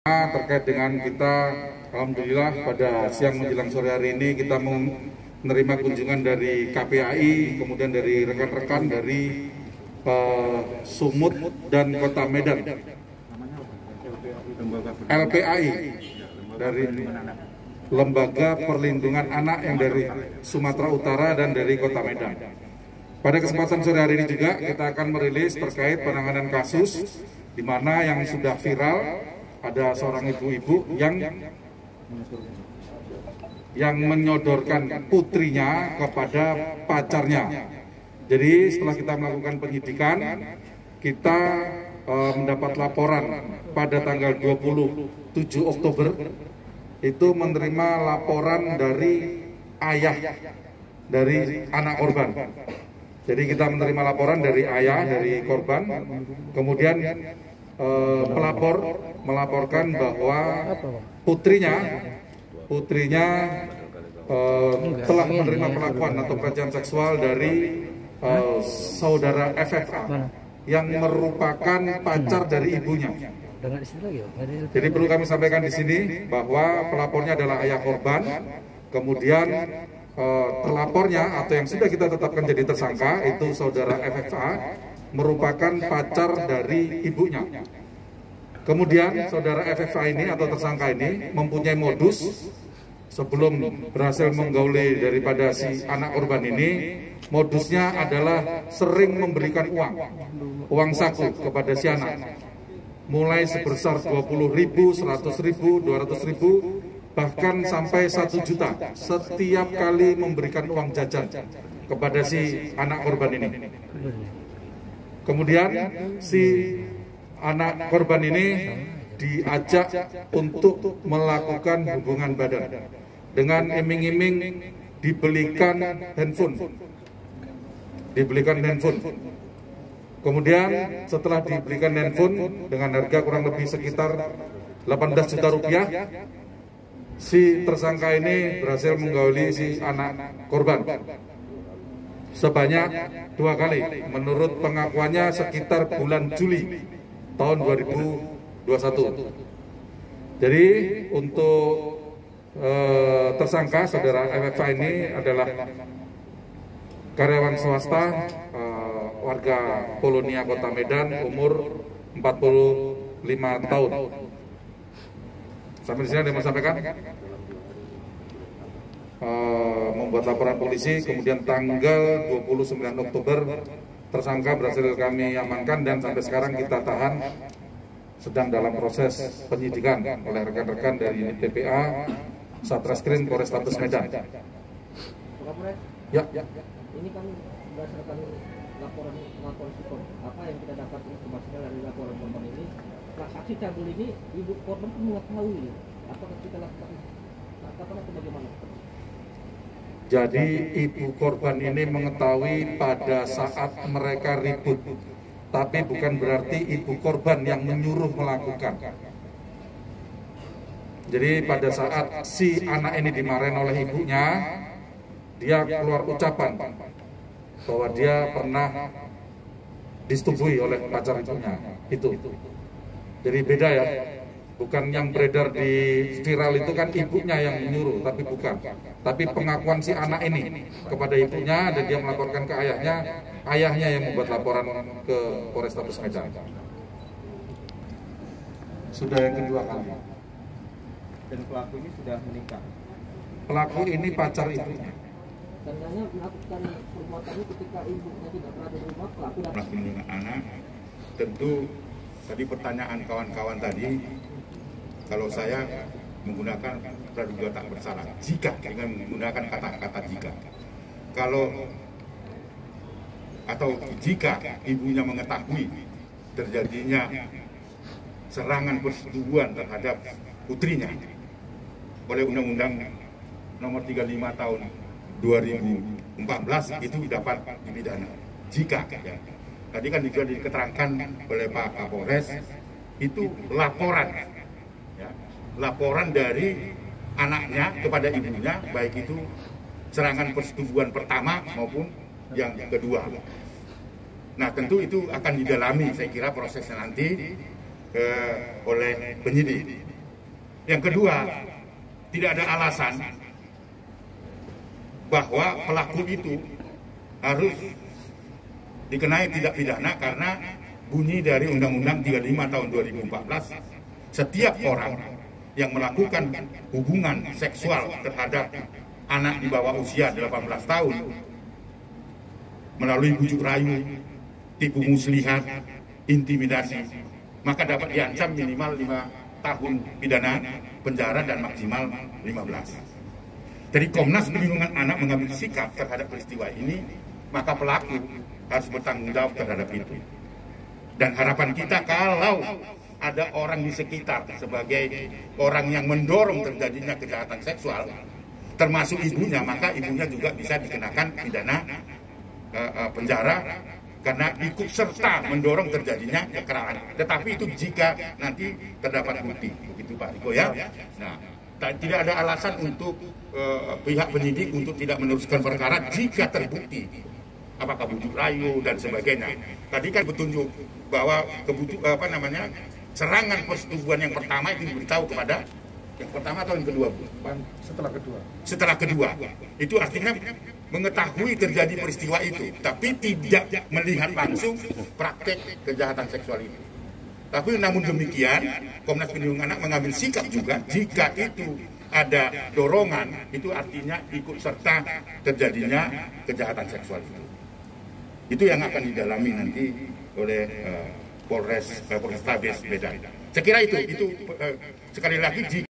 Terkait dengan kita, alhamdulillah pada siang menjelang sore hari ini kita menerima kunjungan dari KPAI, kemudian dari rekan-rekan dari Sumut dan Kota Medan, LPAI, dari Lembaga Perlindungan Anak yang dari Sumatera Utara dan dari Kota Medan. Pada kesempatan sore hari ini juga kita akan merilis terkait penanganan kasus di mana yang sudah viral. Ada seorang ibu-ibu yang menyodorkan putrinya kepada pacarnya. Jadi setelah kita melakukan penyidikan, kita mendapat laporan pada tanggal 27 Oktober, itu menerima laporan dari ayah dari anak korban. Jadi kita menerima laporan dari ayah dari korban, kemudian pelapor melaporkan bahwa putrinya telah menerima perlakuan atau pelecehan seksual dari saudara FFA yang merupakan pacar dari ibunya. Jadi perlu kami sampaikan di sini bahwa pelapornya adalah ayah korban, kemudian terlapornya atau yang sudah kita tetapkan jadi tersangka itu saudara FFA merupakan pacar dari ibunya. Kemudian saudara FFA ini atau tersangka ini mempunyai modus sebelum berhasil menggauli daripada si anak korban ini. Modusnya adalah sering memberikan uang saku kepada si anak, mulai sebesar 20.000, 100.000, 200.000, bahkan sampai 1 juta setiap kali memberikan uang jajan kepada si anak korban ini. Kemudian si anak korban ini diajak untuk melakukan hubungan badan dengan iming-iming dibelikan handphone. Kemudian setelah dibelikan handphone dengan harga kurang lebih sekitar 18 juta rupiah, si tersangka ini berhasil menggauli si anak korban sebanyak 2 kali. Menurut pengakuannya sekitar bulan Juli tahun 2021. Jadi untuk tersangka saudara FFA ini adalah karyawan swasta, warga Polonia Kota Medan, umur 45 tahun. Sampai di sini ada yang mau sampaikan? Membuat laporan polisi, kemudian tanggal 29 Oktober tersangka berhasil kami amankan dan sampai sekarang kita tahan, sedang dalam proses penyidikan oleh rekan-rekan dari unit PPA Satreskrim Polrestabes Medan. Ya. Ini kan berdasarkan laporan apa yang kita dapat informasinya dari laporan korban ini, saksi cabul ini ibu korban pun mengetahui apakah kita lakukan atau bagaimana? Jadi ibu korban ini mengetahui pada saat mereka ribut, tapi bukan berarti ibu korban yang menyuruh melakukan. Jadi pada saat si anak ini dimarahin oleh ibunya, dia keluar ucapan bahwa dia pernah disetubui oleh pacar ibunya. Itu. Jadi beda ya. Bukan yang beredar di viral itu kan ibunya yang menyuruh, tapi bukan. Tapi pengakuan si anak ini kepada ibunya dan dia melaporkan ke ayahnya yang membuat laporan ke Polrestabes Medan. Sudah yang kedua kali. Dan pelaku ini sudah menikah. Pelaku ini pacar ibunya. Dan hanya melakukan perbuatannya ketika ibunya tidak berada di rumah, pelaku datang. Perlindungan anak, tentu tadi pertanyaan kawan-kawan tadi, kalau saya menggunakan praduga tak bersalah, jika dengan menggunakan kata-kata jika, jika ibunya mengetahui terjadinya serangan persetubuhan terhadap putrinya oleh Undang-Undang Nomor 35 Tahun 2014 itu dapat dipidana. Jika ya. Tadi kan juga diketerangkan oleh Pak Kapolres itu laporan. Laporan dari anaknya kepada ibunya, baik itu serangan persetubuhan pertama maupun yang kedua. Nah tentu itu akan didalami, saya kira prosesnya nanti oleh penyidik. Yang kedua, tidak ada alasan bahwa pelaku itu harus dikenai tindak pidana karena bunyi dari Undang-Undang 35 tahun 2014, setiap orang yang melakukan hubungan seksual terhadap anak di bawah usia 18 tahun melalui bujuk rayu, tipu muslihat, intimidasi, maka dapat diancam minimal 5 tahun pidana penjara dan maksimal 15. Jadi Komnas Perlindungan Anak mengambil sikap terhadap peristiwa ini, maka pelaku harus bertanggung jawab terhadap itu. Dan harapan kita kalau ada orang di sekitar sebagai orang yang mendorong terjadinya kejahatan seksual, termasuk ibunya, maka ibunya juga bisa dikenakan pidana penjara karena ikut serta mendorong terjadinya kekerasan. Tetapi itu jika nanti terdapat bukti, begitu Pak Riko ya. Nah, tidak ada alasan untuk pihak penyidik untuk tidak meneruskan perkara jika terbukti apakah bujuk rayu dan sebagainya. Tadi kan petunjuk bahwa serangan persetubuhan yang pertama itu diberitahu kepada yang pertama atau yang kedua, Bu? Setelah kedua. Itu artinya mengetahui terjadi peristiwa itu, tapi tidak melihat langsung praktek kejahatan seksual itu. Tapi namun demikian, Komnas Perlindungan Anak mengambil sikap juga jika itu ada dorongan, itu artinya ikut serta terjadinya kejahatan seksual itu. Itu yang akan didalami nanti oleh Polrestabes Medan. Saya kira itu sekali lagi